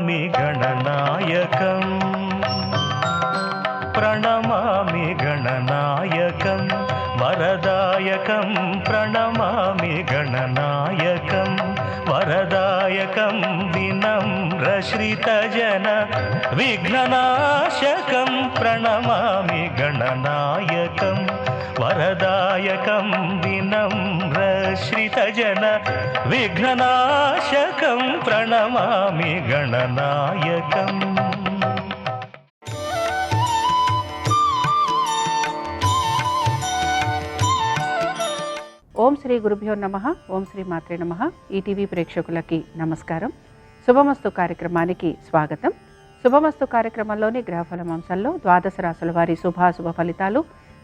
ప్రణమామి గణనాయకం ప్రణమామి గణనాయకం వరదాయకం ప్రణమామి గణనాయకం వరదాయకం వినమ్రశ్రితజన విఘ్ననాశకం ప్రణమామి గణనాయకం వరదాయకం వినమ్రశ్రితజన విఘ్ననాశకం ప్రణమామి గణనాయకం. ఓం శ్రీ గురుభ్యో నమః. ఓం శ్రీ మాత్రే నమః. ఈటీవీ ప్రేక్షకులకి నమస్కారం. శుభమస్తు కార్యక్రమానికి స్వాగతం. శుభమస్తు కార్యక్రమంలోని గ్రహఫలం అంశంలో ద్వాదశ రాశుల వారి శుభాశుభ ఫలితాలు,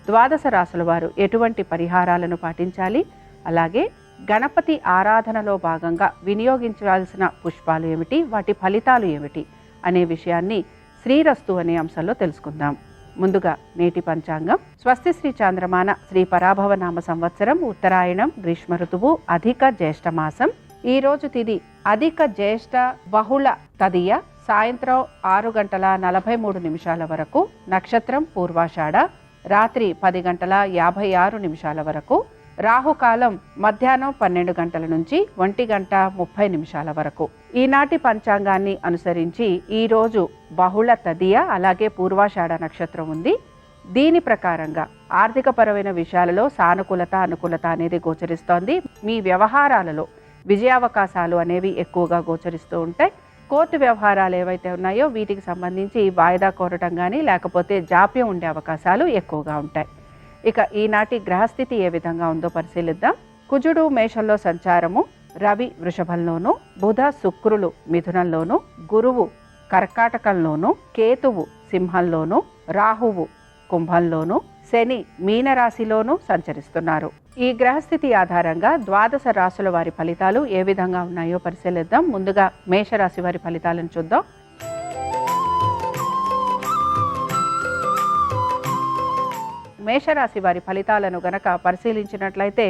ద్వాదశ రాశుల వారు ఎటువంటి పరిహారాలను పాటించాలి, అలాగే గణపతి ఆరాధనలో భాగంగా వినియోగించాల్సిన పుష్పాలు ఏమిటి, వాటి ఫలితాలు ఏమిటి అనే విషయాన్ని శ్రీరస్తు అనే అంశంలో తెలుసుకుందాం. ముందుగా నేటి పంచాంగం. స్వస్తి శ్రీ చాంద్రమాన శ్రీ పరాభవనామ సంవత్సరం ఉత్తరాయణం గ్రీష్మ ఋతువు అధిక జ్యేష్ఠ మాసం. ఈ రోజు తిథి అధిక జ్యేష్ఠ బహుళ తదియ సాయంత్రం 6:43 వరకు, నక్షత్రం పూర్వాషాఢ, రాత్రి 10:56 వరకు, రాహుకాలం మధ్యాహ్నం 12 గంటల నుంచి 1:30 వరకు. ఈనాటి పంచాంగాన్ని అనుసరించి ఈరోజు బహుళ తదియ అలాగే పూర్వాషాఢ నక్షత్రం ఉంది. దీని ప్రకారంగా ఆర్థికపరమైన విషయాలలో సానుకూలత అనుకూలత అనేది గోచరిస్తోంది. మీ వ్యవహారాలలో విజయావకాశాలు అనేవి ఎక్కువగా గోచరిస్తూ ఉంటాయి. కోర్టు వ్యవహారాలు ఏవైతే ఉన్నాయో వీటికి సంబంధించి వాయిదా కోరటం కానీ లేకపోతే జాప్యం ఉండే అవకాశాలు ఎక్కువగా ఉంటాయి. ఇక ఈనాటి గ్రహస్థితి ఏ విధంగా ఉందో పరిశీలిద్దాం. కుజుడు మేషంలో సంచారము, రవి వృషభంలోను, బుధ శుక్రులు మిథునంలోను, గురువు కర్కాటకంలోను, కేతువు సింహంలోను, రాహువు కుంభంలోను, శని మీనరాశిలోను సంచరిస్తున్నారు. ఈ గ్రహస్థితి ఆధారంగా ద్వాదశ రాశుల వారి ఫలితాలు ఏ విధంగా ఉన్నాయో పరిశీలిద్దాం. ముందుగా మేషరాశి వారి ఫలితాలను చూద్దాం. మేషరాశి వారి ఫలితాలను గనక పరిశీలించినట్లయితే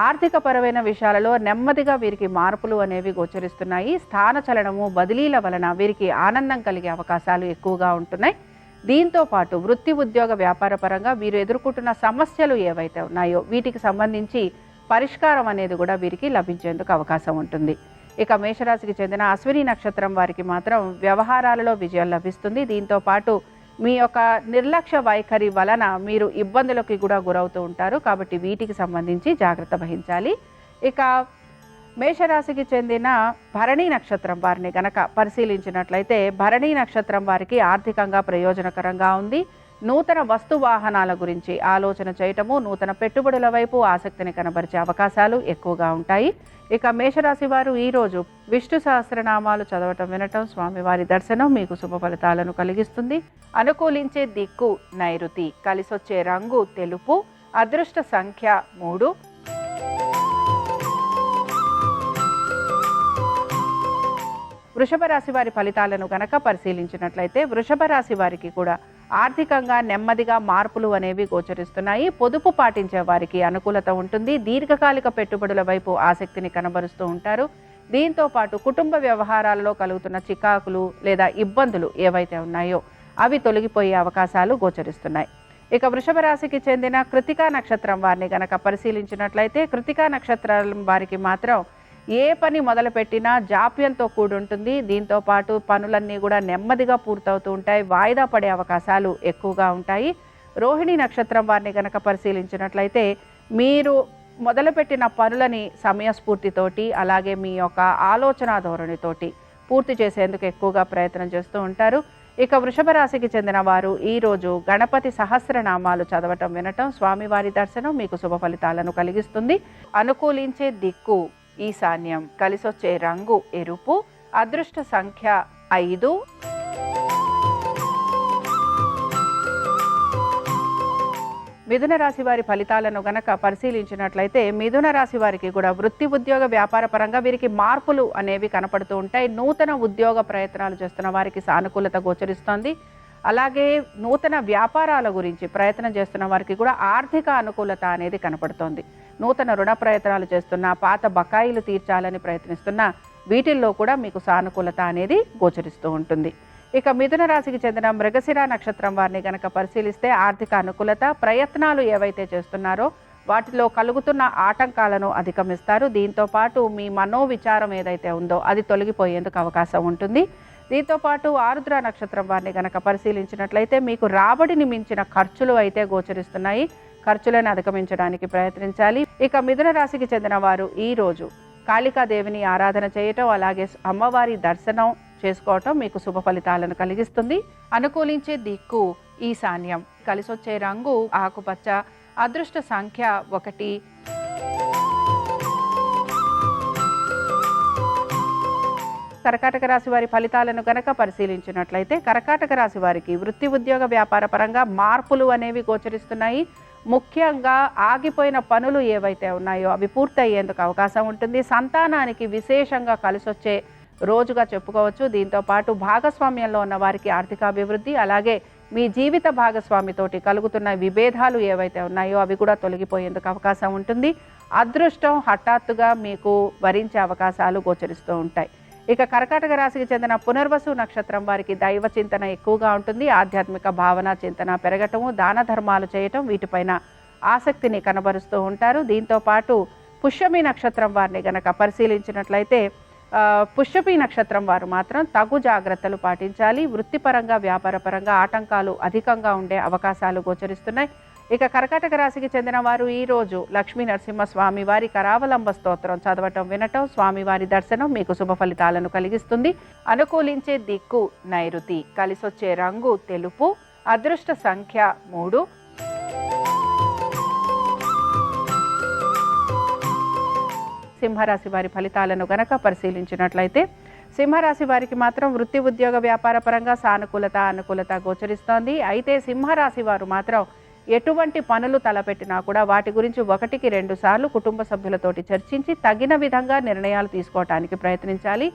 ఆర్థిక పరమైన విషయాలలో నెమ్మదిగా వీరికి మార్పులు అనేవి గోచరిస్తున్నాయి. స్థాన చలనము బదిలీల వలన వీరికి ఆనందం కలిగే అవకాశాలు ఎక్కువగా ఉంటున్నాయి. దీంతో పాటు వృత్తి ఉద్యోగ వ్యాపార పరంగా వీరు ఎదుర్కొంటున్న సమస్యలు ఏవైతే ఉన్నాయో వీటికి సంబంధించి పరిష్కారం అనేది కూడా వీరికి లభించేందుకు అవకాశం ఉంటుంది. ఇక మేషరాశికి చెందిన అశ్విని నక్షత్రం వారికి మాత్రం వ్యవహారాలలో విజయం లభిస్తుంది. దీంతో పాటు మీ యొక్క నిర్లక్ష్య వైఖరి వలన మీరు ఇబ్బందులకి కూడా గురవుతూ ఉంటారు. కాబట్టి వీటికి సంబంధించి జాగ్రత్త వహించాలి. ఇక మేషరాశికి చెందిన భరణి నక్షత్రం వారిని గనక పరిశీలించినట్లయితే భరణి నక్షత్రం వారికి ఆర్థికంగా ప్రయోజనకరంగా ఉంది. నూతన వస్తు వాహనాల గురించి ఆలోచన చేయటము, నూతన పెట్టుబడుల వైపు ఆసక్తిని కనబరిచే అవకాశాలు ఎక్కువగా ఉంటాయి. ఇక మేషరాశి వారు ఈరోజు విష్ణు సహస్రనామాలు చదవటం వినటం, స్వామివారి దర్శనం మీకు శుభ ఫలితాలను కలిగిస్తుంది. అనుకూలించే దిక్కు నైరుతి, కలిసొచ్చే రంగు తెలుపు, అదృష్ట సంఖ్య 3. వృషభ రాశి వారి ఫలితాలను గనక పరిశీలించినట్లయితే వృషభ రాశి వారికి కూడా ఆర్థికంగా నెమ్మదిగా మార్పులు అనేవి గోచరిస్తున్నాయి. పొదుపు పాటించే వారికి అనుకూలత ఉంటుంది. దీర్ఘకాలిక పెట్టుబడుల వైపు ఆసక్తిని కనబరుస్తూ ఉంటారు. దీంతో పాటు కుటుంబ వ్యవహారాలలో కలుగుతున్న చికాకులు లేదా ఇబ్బందులు ఏవైతే ఉన్నాయో అవి తొలగిపోయే అవకాశాలు గోచరిస్తున్నాయి. ఇక వృషభ రాశికి చెందిన కృతికా నక్షత్రం వారిని గనక పరిశీలించినట్లయితే కృతికా నక్షత్రం వారికి మాత్రం ఏ పని మొదలుపెట్టినా జాప్యంతో కూడుంటుంది. దీంతో పాటు పనులన్నీ కూడా నెమ్మదిగా పూర్తవుతూ ఉంటాయి. వాయిదా పడే అవకాశాలు ఎక్కువగా ఉంటాయి. రోహిణి నక్షత్రం వారిని గనక పరిశీలించినట్లయితే మీరు మొదలుపెట్టిన పనులని సమయస్ఫూర్తితోటి అలాగే మీ యొక్క ఆలోచన ధోరణితోటి పూర్తి చేసేందుకు ఎక్కువగా ప్రయత్నం చేస్తూ ఉంటారు. ఇక వృషభ రాశికి చెందిన వారు ఈరోజు గణపతి సహస్రనామాలు చదవటం వినటం, స్వామివారి దర్శనం మీకు శుభ ఫలితాలను కలిగిస్తుంది. అనుకూలించే దిక్కు ఈశాన్యం, కలిసొచ్చే రంగు ఎరుపు, అదృష్ట సంఖ్య 5. మిథున రాశి వారి ఫలితాలను గనక పరిశీలించినట్లయితే మిథున రాశి వారికి కూడా వృత్తి ఉద్యోగ వ్యాపార పరంగా వీరికి మార్పులు అనేవి కనపడుతూ ఉంటాయి. నూతన ఉద్యోగ ప్రయత్నాలు చేస్తున్న వారికి సానుకూలత గోచరిస్తోంది. అలాగే నూతన వ్యాపారాల గురించి ప్రయత్నం చేస్తున్న వారికి కూడా ఆర్థిక అనుకూలత అనేది కనపడుతోంది. నూతన రుణ ప్రయత్నాలు చేస్తున్న, పాత బకాయిలు తీర్చాలని ప్రయత్నిస్తున్న వీటిల్లో కూడా మీకు సానుకూలత అనేది గోచరిస్తూ ఉంటుంది. ఇక మిథున రాశికి చెందిన మృగశిర నక్షత్రం వారిని గనక పరిశీలిస్తే ఆర్థిక అనుకూలత, ప్రయత్నాలు ఏవైతే చేస్తున్నారో వాటిలో కలుగుతున్న ఆటంకాలను అధిగమిస్తారు. దీంతో పాటు మీ మనోవిచారం ఏదైతే ఉందో అది తొలగిపోయేందుకు అవకాశం ఉంటుంది. దీంతో పాటు ఆరుద్ర నక్షత్రం వారిని గనక పరిశీలించినట్లయితే మీకు రాబడిని మించిన ఖర్చులు అయితే గోచరిస్తున్నాయి. ఖర్చులను అధిగమించడానికి ప్రయత్నించాలి. ఇక మిథున రాశికి చెందిన వారు ఈ రోజు కాళికాదేవిని ఆరాధన చేయటం, అలాగే అమ్మవారి దర్శనం చేసుకోవటం మీకు శుభ ఫలితాలను కలిగిస్తుంది. అనుకూలించే దిక్కు ఈశాన్యం, కలిసొచ్చే రంగు ఆకుపచ్చ, అదృష్ట సంఖ్య 1. కర్కాటక రాశి వారి ఫలితాలను గనక పరిశీలించినట్లయితే కర్కాటక రాశి వారికి వృత్తి, ఉద్యోగ, వ్యాపార పరంగా మార్పులు అనేవి గోచరిస్తున్నాయి. ముఖ్యంగా ఆగిపోయిన పనులు ఏవైతే ఉన్నాయో అవి పూర్తయ్యేందుకు అవకాశం ఉంటుంది. సంతానానికి విశేషంగా కలిసొచ్చే రోజుగా చెప్పుకోవచ్చు. దీంతో పాటు భాగస్వామ్యంలో ఉన్న వారికి ఆర్థికాభివృద్ధి, అలాగే మీ జీవిత భాగస్వామితోటి కలుగుతున్న విభేదాలు ఏవైతే ఉన్నాయో అవి కూడా తొలగిపోయేందుకు అవకాశం ఉంటుంది. అదృష్టం హఠాత్తుగా మీకు వరించే అవకాశాలు గోచరిస్తూ ఉంటాయి. ఇక కర్కాటక రాశికి చెందిన పునర్వసు నక్షత్రం వారికి దైవ చింతన ఎక్కువగా ఉంటుంది. ఆధ్యాత్మిక భావన, చింతన పెరగటము, దాన ధర్మాలు చేయటం వీటిపైన ఆసక్తిని కనబరుస్తూ ఉంటారు. దీంతో పాటు పుష్యమి నక్షత్రం వారిని గనక పరిశీలించినట్లయితే పుష్యమి నక్షత్రం వారు మాత్రం తగు జాగ్రత్తలు పాటించాలి. వృత్తిపరంగా, వ్యాపారపరంగా ఆటంకాలు అధికంగా ఉండే అవకాశాలు గోచరిస్తున్నాయి. ఇక కర్కాటక రాశికి చెందిన వారు ఈ రోజు లక్ష్మీ నరసింహ స్వామి వారి కరావలంబ స్తోత్రం చదవటం, వినటం, స్వామివారి దర్శనం మీకు శుభ ఫలితాలను కలిగిస్తుంది. అనుకూలించే దిక్కు నైరుతి, కలిసొచ్చే రంగు తెలుపు, అదృష్ట సంఖ్య 3. సింహరాశి వారి ఫలితాలను గనక పరిశీలించినట్లయితే సింహరాశి వారికి మాత్రం వృత్తి, ఉద్యోగ, వ్యాపార పరంగా సానుకూలత, అనుకూలత గోచరిస్తోంది. అయితే సింహరాశి వారు మాత్రం ఎటువంటి పనులు తలపెట్టినా కూడా వాటి గురించి 1కి 2 సార్లు కుటుంబ సభ్యులతోటి చర్చించి తగిన విధంగా నిర్ణయాలు తీసుకోవటానికి ప్రయత్నించాలి.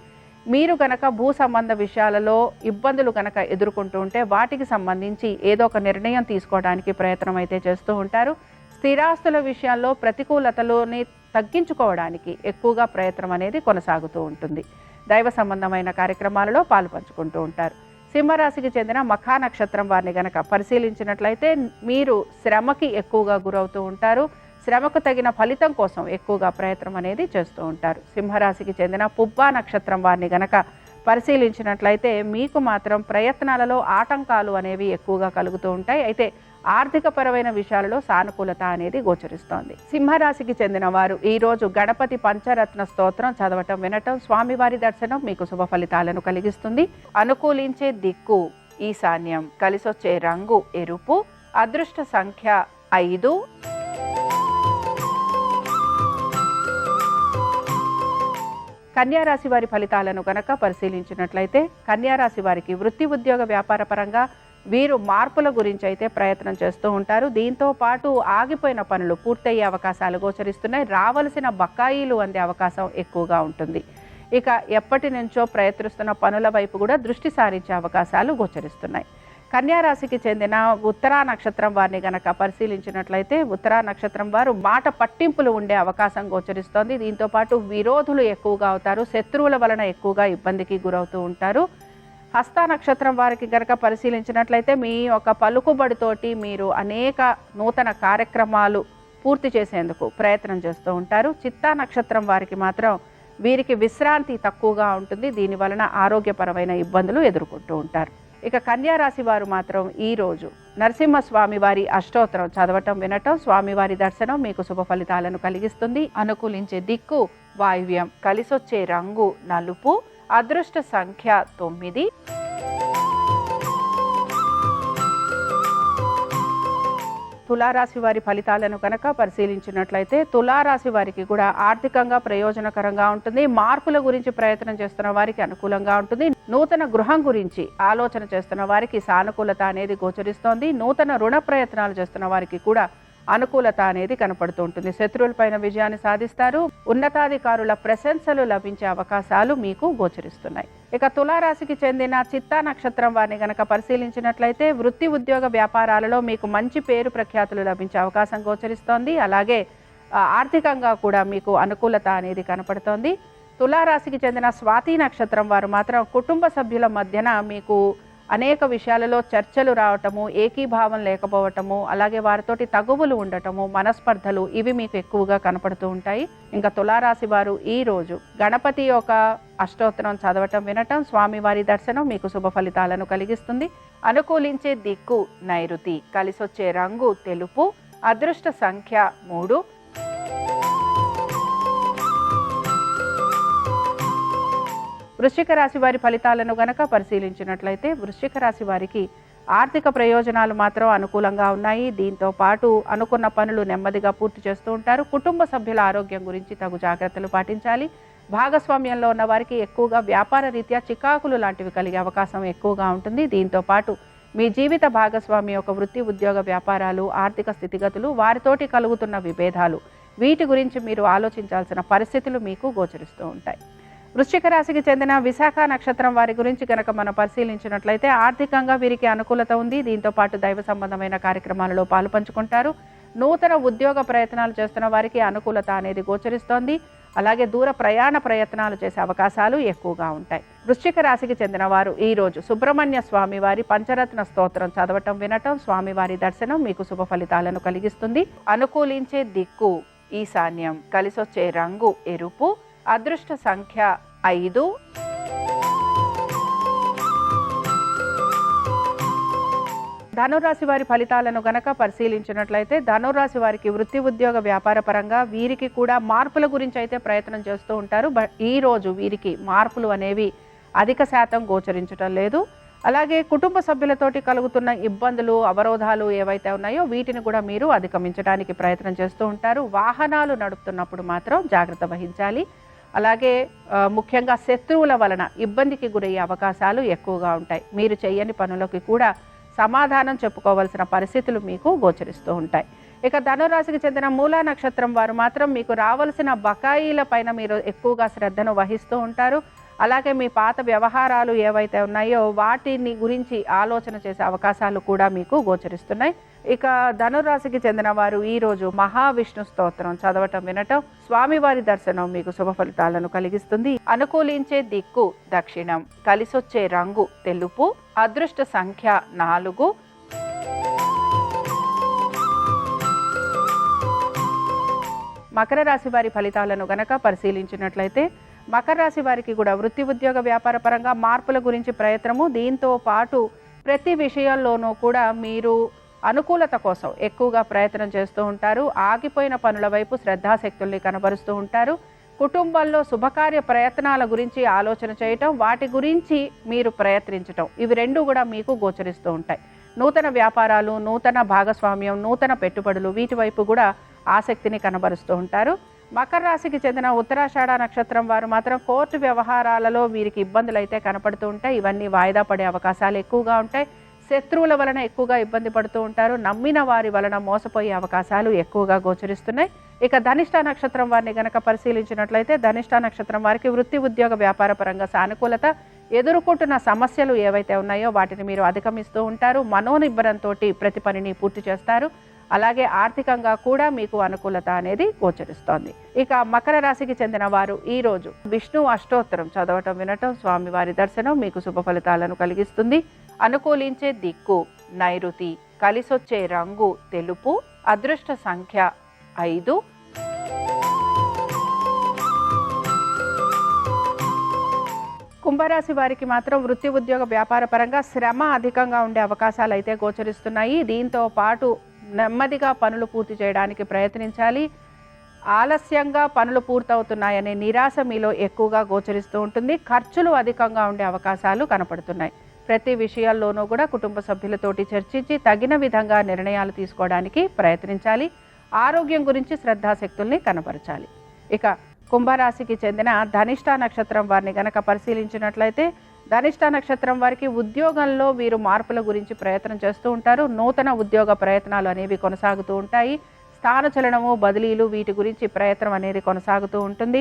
మీరు గనక భూ సంబంధ విషయాలలో ఇబ్బందులు గనక ఎదుర్కొంటూ ఉంటే వాటికి సంబంధించి ఏదో ఒక నిర్ణయం తీసుకోవడానికి ప్రయత్నం అయితే చేస్తూ ఉంటారు. స్థిరాస్తుల విషయాల్లో ప్రతికూలతలోని తగ్గించుకోవడానికి ఎక్కువగా ప్రయత్నం అనేది కొనసాగుతూ ఉంటుంది. దైవ సంబంధమైన కార్యక్రమాలలో పాలుపంచుకుంటూ ఉంటారు. సింహరాశికి చెందిన మఖా నక్షత్రం వారిని గనక పరిశీలించినట్లయితే మీరు శ్రమకి ఎక్కువగా గురవుతూ ఉంటారు. శ్రమకు తగిన ఫలితం కోసం ఎక్కువగా ప్రయత్నం అనేది చేస్తూ ఉంటారు. సింహరాశికి చెందిన పుబ్బా నక్షత్రం వారిని గనక పరిశీలించినట్లయితే మీకు మాత్రం ప్రయత్నాలలో ఆటంకాలు అనేవి ఎక్కువగా కలుగుతూ ఉంటాయి. అయితే ఆర్థికపరమైన విషయాలలో సానుకూలత అనేది గోచరిస్తోంది. సింహరాశికి చెందిన వారు ఈరోజు గణపతి పంచరత్న స్తోత్రం చదవటం, వినటం, స్వామివారి దర్శనం మీకు శుభ ఫలితాలను కలిగిస్తుంది. అనుకూలించే దిక్కు ఈశాన్యం, కలిసొచ్చే రంగు ఎరుపు, అదృష్ట సంఖ్య 5. కన్యారాశి వారి ఫలితాలను గనక పరిశీలించినట్లయితే కన్యారాశి వారికి వృత్తి, ఉద్యోగ, వ్యాపార పరంగా వీరు మార్పుల గురించి అయితే ప్రయత్నం చేస్తూ ఉంటారు. దీంతో పాటు ఆగిపోయిన పనులు పూర్తయ్యే అవకాశాలు గోచరిస్తున్నాయి. రావలసిన బకాయిలు అందే అవకాశం ఎక్కువగా ఉంటుంది. ఇక ఎప్పటి నుంచో ప్రయత్నిస్తున్న పనుల వైపు కూడా దృష్టి సారించే అవకాశాలు గోచరిస్తున్నాయి. కన్యారాశికి చెందిన ఉత్తరా నక్షత్రం వారిని గనక పరిశీలించినట్లయితే ఉత్తరా నక్షత్రం వారు మాట పట్టింపులు ఉండే అవకాశం గోచరిస్తోంది. దీంతో పాటు విరోధులు ఎక్కువగా అవుతారు. శత్రువుల వలన ఎక్కువగా ఇబ్బందికి గురవుతూ ఉంటారు. హస్త నక్షత్రం వారికి గనక పరిశీలించినట్లయితే మీ యొక్క పలుకుబడితోటి మీరు అనేక నూతన కార్యక్రమాలు పూర్తి చేసేందుకు ప్రయత్నం చేస్తూ ఉంటారు. చిత్తా నక్షత్రం వారికి మాత్రం వీరికి విశ్రాంతి తక్కువగా ఉంటుంది. దీని వలన ఆరోగ్యపరమైన ఇబ్బందులు ఎదుర్కొంటూ ఉంటారు. ఇక కన్యారాశి వారు మాత్రం ఈరోజు నరసింహస్వామి వారి అష్టోత్తరం చదవటం, వినటం, స్వామివారి దర్శనం మీకు శుభ ఫలితాలను కలిగిస్తుంది. అనుకూలించే దిక్కు వాయువ్యం, కలిసొచ్చే రంగు నలుపు, అదృష్ట సంఖ్య 9. తులారాశి వారి ఫలితాలను కనుక పరిశీలించినట్లయితే తులారాశి వారికి కూడా ఆర్థికంగా ప్రయోజనకరంగా ఉంటుంది. మార్పుల గురించి ప్రయత్నం చేస్తున్న వారికి అనుకూలంగా ఉంటుంది. నూతన గృహం గురించి ఆలోచన చేస్తున్న వారికి సానుకూలత అనేది గోచరిస్తోంది. నూతన రుణ ప్రయత్నాలు చేస్తున్న వారికి కూడా అనుకూలత అనేది కనపడుతూ ఉంటుంది. శత్రువులపైన విజయాన్ని సాధిస్తారు. ఉన్నతాధికారుల ప్రశంసలు లభించే అవకాశాలు మీకు గోచరిస్తున్నాయి. ఇక తులారాశికి చెందిన చిత్తా నక్షత్రం వారిని గనక పరిశీలించినట్లయితే వృత్తి, ఉద్యోగ, వ్యాపారాలలో మీకు మంచి పేరు ప్రఖ్యాతులు లభించే అవకాశం గోచరిస్తోంది. అలాగే ఆర్థికంగా కూడా మీకు అనుకూలత అనేది కనపడుతోంది. తులారాశికి చెందిన స్వాతి నక్షత్రం వారు మాత్రం కుటుంబ సభ్యుల మధ్యన మీకు అనేక విషయాలలో చర్చలు రావటము, ఏకీభావం లేకపోవటము, అలాగే వారితోటి తగువులు ఉండటము, మనస్పర్ధలు ఇవి మీకు ఎక్కువగా కనపడుతూ ఉంటాయి. ఇంకా తులారాశి వారు ఈ రోజు గణపతి యొక్క అష్టోత్తరం చదవటం, వినటం, స్వామివారి దర్శనం మీకు శుభ ఫలితాలను కలిగిస్తుంది. అనుకూలించే దిక్కు నైరుతి, కలిసొచ్చే రంగు తెలుపు, అదృష్ట సంఖ్య 3. వృశ్చిక రాశి వారి ఫలితాలను గనక పరిశీలించినట్లయితే వృశ్చిక రాశి వారికి ఆర్థిక ప్రయోజనాలు మాత్రం అనుకూలంగా ఉన్నాయి. దీంతో పాటు అనుకున్న పనులు నెమ్మదిగా పూర్తి చేస్తూ ఉంటారు. కుటుంబ సభ్యుల ఆరోగ్యం గురించి తగు జాగ్రత్తలు పాటించాలి. భాగస్వామ్యంలో ఉన్న వారికి ఎక్కువగా వ్యాపార రీత్యా చికాకులు లాంటివి కలిగే అవకాశం ఎక్కువగా ఉంటుంది. దీంతో పాటు మీ జీవిత భాగస్వామి యొక్క వృత్తి, ఉద్యోగ, వ్యాపారాలు, ఆర్థిక స్థితిగతులు, వారితోటి కలుగుతున్న విభేదాలు, వీటి గురించి మీరు ఆలోచించాల్సిన పరిస్థితులు మీకు గోచరిస్తూ ఉంటాయి. వృశ్చిక రాశికి చెందిన విశాఖ నక్షత్రం వారి గురించి కనుక మనం పరిశీలించినట్లయితే ఆర్థికంగా వీరికి అనుకూలత ఉంది. దీంతో పాటు దైవ సంబంధమైన కార్యక్రమాలలో పాలుపంచుకుంటారు. నూతన ఉద్యోగ ప్రయత్నాలు చేస్తున్న వారికి అనుకూలత అనేది గోచరిస్తోంది. అలాగే దూర ప్రయాణ ప్రయత్నాలు చేసే అవకాశాలు ఎక్కువగా ఉంటాయి. వృశ్చిక రాశికి చెందిన వారు ఈ రోజు సుబ్రహ్మణ్య స్వామి వారి పంచరత్న స్తోత్రం చదవటం, వినటం, స్వామివారి దర్శనం మీకు శుభ ఫలితాలను కలిగిస్తుంది. అనుకూలించే దిక్కు ఈశాన్యం, కలిసొచ్చే రంగు ఎరుపు, అదృష్ట సంఖ్య 5. ధనురాశి వారి ఫలితాలను గనక పరిశీలించినట్లయితే ధనురాశి వారికి వృత్తి, ఉద్యోగ, వ్యాపార పరంగా వీరికి కూడా మార్పుల గురించి అయితే ప్రయత్నం చేస్తూ ఉంటారు. ఈ రోజు వీరికి మార్పులు అనేవి అధిక శాతం గోచరించడం లేదు. అలాగే కుటుంబ సభ్యులతోటి కలుగుతున్న ఇబ్బందులు, అవరోధాలు ఏవైతే ఉన్నాయో వీటిని కూడా మీరు అధిగమించడానికి ప్రయత్నం చేస్తూ ఉంటారు. వాహనాలు నడుపుతున్నప్పుడు మాత్రం జాగ్రత్త వహించాలి. అలాగే ముఖ్యంగా శత్రువుల వలన ఇబ్బందికి గురయ్యే అవకాశాలు ఎక్కువగా ఉంటాయి. మీరు చేయని పనులకి కూడా సమాధానం చెప్పుకోవాల్సిన పరిస్థితులు మీకు గోచరిస్తూ ఉంటాయి. ఇక ధనురాశికి చెందిన మూలా నక్షత్రం వారు మాత్రం మీకు రావాల్సిన బకాయిల పైన మీరు ఎక్కువగా శ్రద్ధను వహిస్తూ ఉంటారు. అలాగే మీ పాత వ్యవహారాలు ఏవైతే ఉన్నాయో వాటిని గురించి ఆలోచన చేసే అవకాశాలు కూడా మీకు గోచరిస్తున్నాయి. ఇక ధనురాశికి చెందిన వారు ఈ రోజు మహావిష్ణు స్తోత్రం చదవటం, వినటం, స్వామివారి దర్శనం మీకు శుభ ఫలితాలను కలిగిస్తుంది. అనుకూలించే దిక్కు దక్షిణం, కలిసొచ్చే రంగు తెలుపు, అదృష్ట సంఖ్య 4. మకర రాశి వారి ఫలితాలను గనక పరిశీలించినట్లయితే మకర రాశి వారికి కూడా వృత్తి, ఉద్యోగ, వ్యాపార పరంగా మార్పుల గురించి ప్రయత్నము. దీంతో పాటు ప్రతి విషయంలోనూ కూడా మీరు అనుకూలత కోసం ఎక్కువగా ప్రయత్నం చేస్తూ ఉంటారు. ఆగిపోయిన పనుల వైపు శ్రద్ధాశక్తుల్ని కనబరుస్తూ ఉంటారు. కుటుంబంలో శుభకార్య ప్రయత్నాల గురించి ఆలోచన చేయటం, వాటి గురించి మీరు ప్రయత్నించటం, ఇవి రెండు కూడా మీకు గోచరిస్తూ ఉంటాయి. నూతన వ్యాపారాలు, నూతన భాగస్వామ్యం, నూతన పెట్టుబడులు, వీటి వైపు కూడా ఆసక్తిని కనబరుస్తూ ఉంటారు. మకర రాశికి చెందిన ఉత్తరాషాఢ నక్షత్రం వారు మాత్రం కోర్టు వ్యవహారాలలో వీరికి ఇబ్బందులు అయితే కనపడుతూ ఉంటాయి. ఇవన్నీ వాయిదా పడే అవకాశాలు ఎక్కువగా ఉంటాయి. శత్రువుల వలన ఎక్కువగా ఇబ్బంది పడుతూ ఉంటారు. నమ్మిన వారి వలన మోసపోయే అవకాశాలు ఎక్కువగా గోచరిస్తున్నాయి. ఇక ధనిష్ట నక్షత్రం వారిని గనక పరిశీలించినట్లయితే ధనిష్ట నక్షత్రం వారికి వృత్తి, ఉద్యోగ, వ్యాపార పరంగా సానుకూలత, ఎదుర్కొంటున్న సమస్యలు ఏవైతే ఉన్నాయో వాటిని మీరు అధిగమిస్తూ ఉంటారు. మనోనిబ్బరంతో ప్రతి పనిని పూర్తి చేస్తారు. అలాగే ఆర్థికంగా కూడా మీకు అనుకూలత అనేది గోచరిస్తోంది. ఇక మకర రాశికి చెందిన వారు ఈ రోజు విష్ణు అష్టోత్తరం చదవటం, వినటం, స్వామివారి దర్శనం మీకు శుభ ఫలితాలను కలిగిస్తుంది. అనుకూలించే దిక్కు నైరుతి, కలిసొచ్చే రంగు తెలుపు, అదృష్ట సంఖ్య 5. కుంభరాశి వారికి మాత్రం వృత్తి, ఉద్యోగ, వ్యాపార పరంగా శ్రమ అధికంగా ఉండే అవకాశాలు అయితే గోచరిస్తున్నాయి. దీంతో పాటు నెమ్మదిగా పనులు పూర్తి చేయడానికి ప్రయత్నించాలి. ఆలస్యంగా పనులు పూర్తవుతున్నాయనే నిరాశ మీలో ఎక్కువగా గోచరిస్తూ ఉంటుంది. ఖర్చులు అధికంగా ఉండే అవకాశాలు కనపడుతున్నాయి. ప్రతి విషయాల్లోనూ కూడా కుటుంబ సభ్యులతోటి చర్చించి తగిన విధంగా నిర్ణయాలు తీసుకోవడానికి ప్రయత్నించాలి. ఆరోగ్యం గురించి శ్రద్ధాశక్తుల్ని కనపరచాలి. ఇక కుంభరాశికి చెందిన ధనిష్ట నక్షత్రం వారిని గనక పరిశీలించినట్లయితే ధనిష్ట నక్షత్రం వారికి ఉద్యోగంలో వీరు మార్పుల గురించి ప్రయత్నం చేస్తూ ఉంటారు. నూతన ఉద్యోగ ప్రయత్నాలు అనేవి కొనసాగుతూ ఉంటాయి. స్థానచలనము, బదిలీలు, వీటి గురించి ప్రయత్నం అనేది కొనసాగుతూ ఉంటుంది.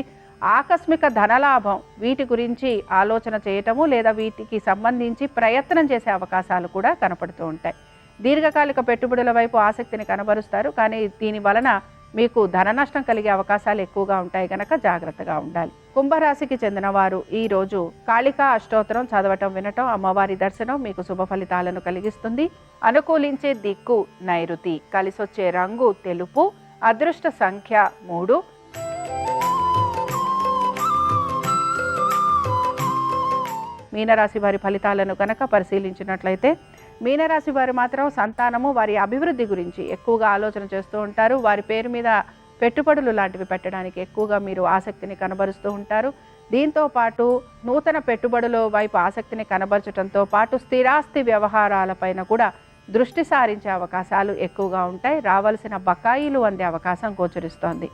ఆకస్మిక ధనలాభం, వీటి గురించి ఆలోచన చేయటము లేదా వీటికి సంబంధించి ప్రయత్నం చేసే అవకాశాలు కూడా కనపడుతూ ఉంటాయి. దీర్ఘకాలిక పెట్టుబడుల వైపు ఆసక్తిని కనబరుస్తారు. కానీ దీని వలన మీకు ధన నష్టం కలిగే అవకాశాలు ఎక్కువగా ఉంటాయి కనుక జాగ్రత్తగా ఉండాలి. కుంభరాశికి చెందిన వారు ఈ రోజు కాళికా అష్టోత్తరం చదవటం వినటం, అమ్మవారి దర్శనం మీకు శుభ ఫలితాలను కలిగిస్తుంది. అనుకూలించే దిక్కు నైరుతి, కలిసొచ్చే రంగు తెలుపు, అదృష్ట సంఖ్య 3. మీనరాశి వారి ఫలితాలను కనుక పరిశీలించినట్లయితే మీనరాశి వారు మాత్రం సంతానము, వారి అభివృద్ధి గురించి ఎక్కువగా ఆలోచన చేస్తూ ఉంటారు. వారి పేరు మీద పెట్టుబడులు లాంటివి పెట్టడానికి ఎక్కువగా మీరు ఆసక్తిని కనబరుస్తూ ఉంటారు. దీంతో పాటు నూతన పెట్టుబడుల వైపు ఆసక్తిని కనబరచడంతో పాటు స్థిరాస్తి వ్యవహారాలపైన కూడా దృష్టి సారించే అవకాశాలు ఎక్కువగా ఉంటాయి. రావాల్సిన బకాయిలు అందే అవకాశం గోచరిస్తోంది.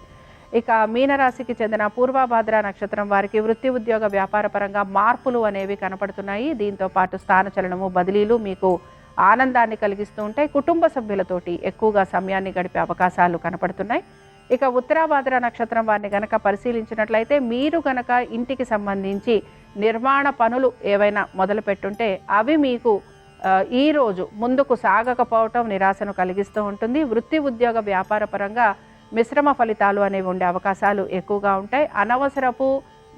ఇక మీనరాశికి చెందిన పూర్వభాద్ర నక్షత్రం వారికి వృత్తి, ఉద్యోగ, వ్యాపార పరంగా మార్పులు అనేవి కనపడుతున్నాయి. దీంతో పాటు స్థానచలనము, బదిలీలు మీకు ఆనందాన్ని కలిగిస్తూ ఉంటాయి. కుటుంబ సభ్యులతోటి ఎక్కువగా సమయాన్ని గడిపే అవకాశాలు కనపడుతున్నాయి. ఇక ఉత్తరాభాద్ర నక్షత్రం వారిని గనక పరిశీలించినట్లయితే మీరు గనక ఇంటికి సంబంధించి నిర్మాణ పనులు ఏవైనా మొదలు పెట్టుంటే అవి మీకు ఈరోజు ముందుకు సాగకపోవటం నిరాశను కలిగిస్తూ ఉంటుంది. వృత్తి, ఉద్యోగ, వ్యాపార పరంగా మిశ్రమ ఫలితాలు అనేవి ఉండే అవకాశాలు ఎక్కువగా ఉంటాయి. అనవసరపు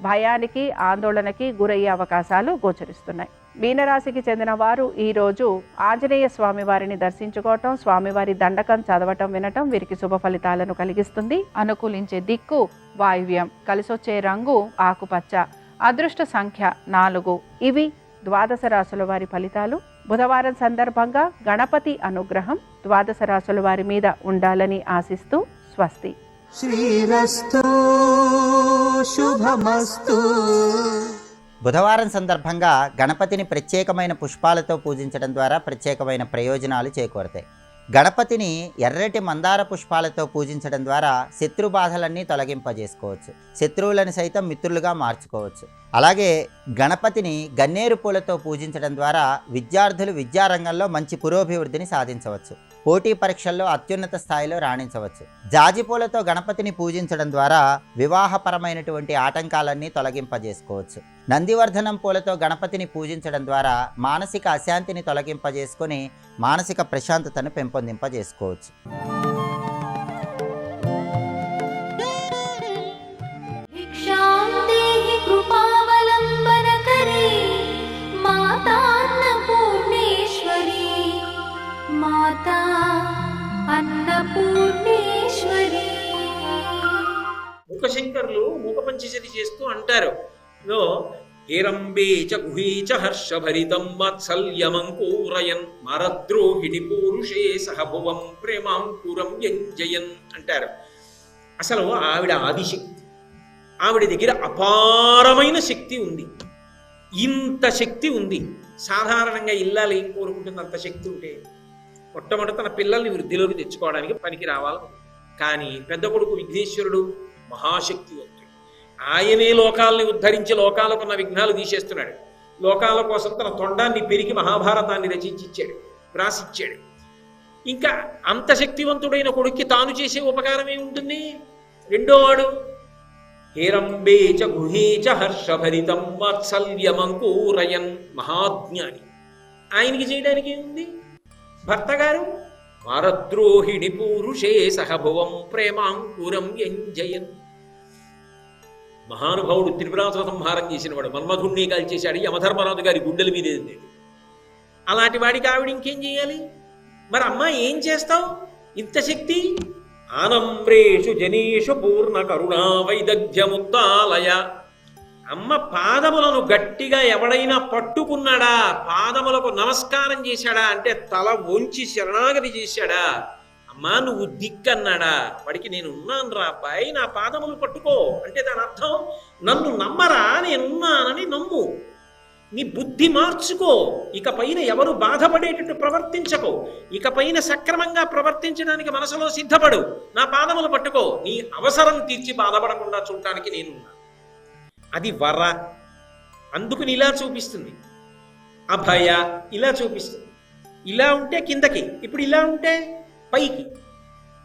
భయానికి, ఆందోళనకి గురయ్యే అవకాశాలు గోచరిస్తున్నాయి. మీనరాశికి చెందిన వారు ఈరోజు ఆంజనేయ స్వామి వారిని దర్శించుకోవటం, స్వామివారి దండకం చదవటం వినటం వీరికి శుభ ఫలితాలను కలిగిస్తుంది. అనుకూలించే దిక్కు వాయువ్యం, కలిసొచ్చే రంగు ఆకుపచ్చ, అదృష్ట సంఖ్య 4. ఇవి ద్వాదశ రాశుల వారి ఫలితాలు. బుధవారం సందర్భంగా గణపతి అనుగ్రహం ద్వాదశ రాశుల వారి మీద ఉండాలని ఆశిస్తూ స్వస్తి. శ్రీరస్తు శుభమస్తు. బుధవారం సందర్భంగా గణపతిని ప్రత్యేకమైన పుష్పాలతో పూజించడం ద్వారా ప్రత్యేకమైన ప్రయోజనాలు చేకూరతాయి. గణపతిని ఎర్రటి మందార పుష్పాలతో పూజించడం ద్వారా శత్రు బాధలన్నీ తొలగింపజేసుకోవచ్చు. శత్రువులను సైతం మిత్రులుగా మార్చుకోవచ్చు. అలాగే గణపతిని గన్నేరు పూలతో పూజించడం ద్వారా విద్యార్థులు విద్యారంగంలో మంచి పురోభివృద్ధిని సాధించవచ్చు. పోటీ పరీక్షల్లో అత్యున్నత స్థాయిలో రాణించవచ్చు. జాజి పూలతో గణపతిని పూజించడం ద్వారా వివాహపరమైనటువంటి ఆటంకాలన్నీ తొలగింపజేసుకోవచ్చు. నందివర్ధనం పూలతో గణపతిని పూజించడం ద్వారా మానసిక అశాంతిని తొలగింపజేసుకొని మానసిక ప్రశాంతతను పెంపొందింపజేసుకోవచ్చు. మాతా అన్నపూర్ణేశ్వరి. మూకశంకరులు మూక పంచశతి చేస్తూ అంటారు, హేరంబే చ గుహీ చ హర్షభరితం వాత్సల్యమంకూరయన్ మరద్రోహిణి పూరుషే సహభువం ప్రేమాంకురం యంజయన్ అంటారు. అసలు ఆవిడ ఆదిశక్తి. ఆవిడ దగ్గర అపారమైన శక్తి ఉంది. ఇంత శక్తి ఉంది. సాధారణంగా ఇల్లాలు ఏం కోరుకుంటుంది? అంత శక్తి ఉంటే మొట్టమొదటి తన పిల్లల్ని వృద్ధిలోకి తెచ్చుకోవడానికి పనికి రావాలి. కానీ పెద్ద కొడుకు విఘ్నేశ్వరుడు మహాశక్తివంతుడు. ఆయనే లోకాలని ఉద్ధరించి లోకాలకున్న విఘ్నాలు తీసేస్తున్నాడు. లోకాల కోసం తన తొండాన్ని పెరిగి మహాభారతాన్ని రచించిచ్చాడు, రాసిచ్చాడు. ఇంకా అంత శక్తివంతుడైన కొడుక్కి తాను చేసే ఉపకారం ఏముంటుంది? రెండోవాడు హేరంబే చ గుహే చ హర్షభరితం వాత్సల్యమంకూరయన్ మహాజ్ఞాని. ఆయనకి చేయడానికి ఏముంది? భర్త గారు వారద్రోహిణి పూరుషే సహభువం ప్రేమాంకురం యంజయన్. మహానుభావుడు త్రిపురాసుర సంహారం చేసినవాడు, మన్మధుణ్ణి కాల్చేశాడు, యమధర్మరాజు గారి గుండెల మీద. అలాంటి వాడికి ఆవిడ ఇంకేం చేయాలి? మరి అమ్మ ఏం చేస్తావు? ఇంత శక్తి. ఆనమ్రేషు జనేషు పూర్ణ కరుణా వైదగ్ధ్యముక్తాలయ. అమ్మ పాదములను గట్టిగా ఎవడైనా పట్టుకున్నాడా, పాదములకు నమస్కారం చేశాడా అంటే తల వంచి శరణాగతి చేశాడా, అమ్మా నువ్వు దిక్కన్నాడా, వాడికి నేను ఉన్నాను రా అబ్బాయి, నా పాదములు పట్టుకో అంటే దాని అర్థం నన్ను నమ్మరా, నేనున్నానని నమ్ము, నీ బుద్ధి మార్చుకో, ఇకపైన ఎవరు బాధపడేటట్టు ప్రవర్తించకో, ఇకపైన సక్రమంగా ప్రవర్తించడానికి మనసులో సిద్ధపడు, నా పాదములు పట్టుకో, నీ అవసరం తీర్చి బాధపడకుండా చూడటానికి నేనున్నా. అది వర. అందుకుని ఇలా చూపిస్తుంది. అభయ ఇలా చూపిస్తుంది. ఇలా ఉంటే కిందకి, ఇప్పుడు ఇలా ఉంటే పైకి.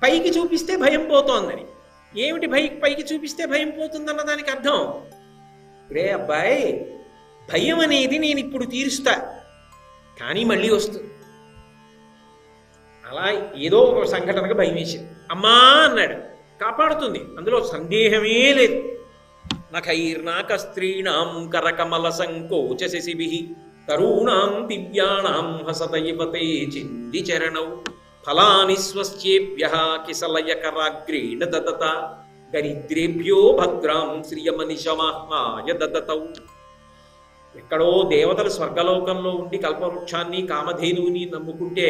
పైకి చూపిస్తే భయం పోతోందని. ఏమిటి పైకి చూపిస్తే భయం పోతుందన్న దానికి అర్థం? ఇప్పుడే అబ్బాయి భయం అనేది నేను ఇప్పుడు తీరుస్తా, కానీ మళ్ళీ వస్తుంది. అలా ఏదో ఒక సంఘటనకు భయం వేసింది. అమ్మా అన్నాడు, కాపాడుతుంది, అందులో సందేహమే లేదు. నఖైర్నాక స్త్రీణాం కరకమల సంకోచ శశిభి తరూణాం దివ్యాణాం హసత యువతే చింది చరణౌ ఫలాని స్వస్యేభ్య కిసలయకరాగ్రేణ దదత దరిద్రేభ్యో భద్రాం శ్రియమనిషమాహ్మాయ దదతౌ. ఎక్కడో దేవతలు స్వర్గలోకంలో ఉండి కల్పవృక్షాన్ని కామధేనువుని నమ్ముకుంటే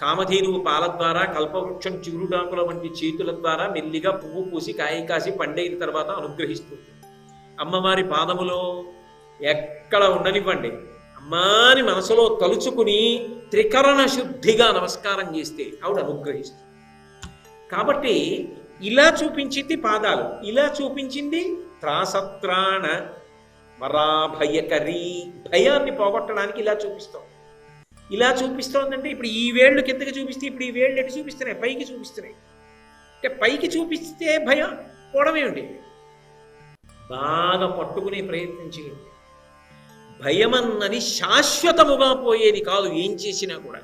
కామధేనువు పాల ద్వారా కల్పవృక్షం చిగురుడాకుల వంటి చేతుల ద్వారా మెల్లిగా పువ్వు పూసి కాయ కాసి పండైన తర్వాత అనుగ్రహిస్తుంది. అమ్మవారి పాదములో ఎక్కడ ఉండనివ్వండి, అమ్మాని మనసులో తలుచుకుని త్రికరణ శుద్ధిగా నమస్కారం చేస్తే ఆవిడ అనుగ్రహిస్తుంది. కాబట్టి ఇలా చూపించింది పాదాలు, ఇలా చూపించింది త్రాసత్రాణ వరాభయకరీ, భయాన్ని పోగొట్టడానికి ఇలా చూపిస్తాం. ఇలా చూపిస్తోందంటే ఇప్పుడు ఈ వేళ్ళు కిందకి చూపిస్తే ఇప్పుడు ఈ వేళ్ళు ఎటు చూపిస్తున్నాయి, పైకి చూపిస్తున్నాయి. అంటే పైకి చూపిస్తే భయం పోవడమేమిటి, బాగా పట్టుకునే ప్రయత్నం చేయండి. భయమన్నది శాశ్వతముగా పోయేది కాదు, ఏం చేసినా కూడా.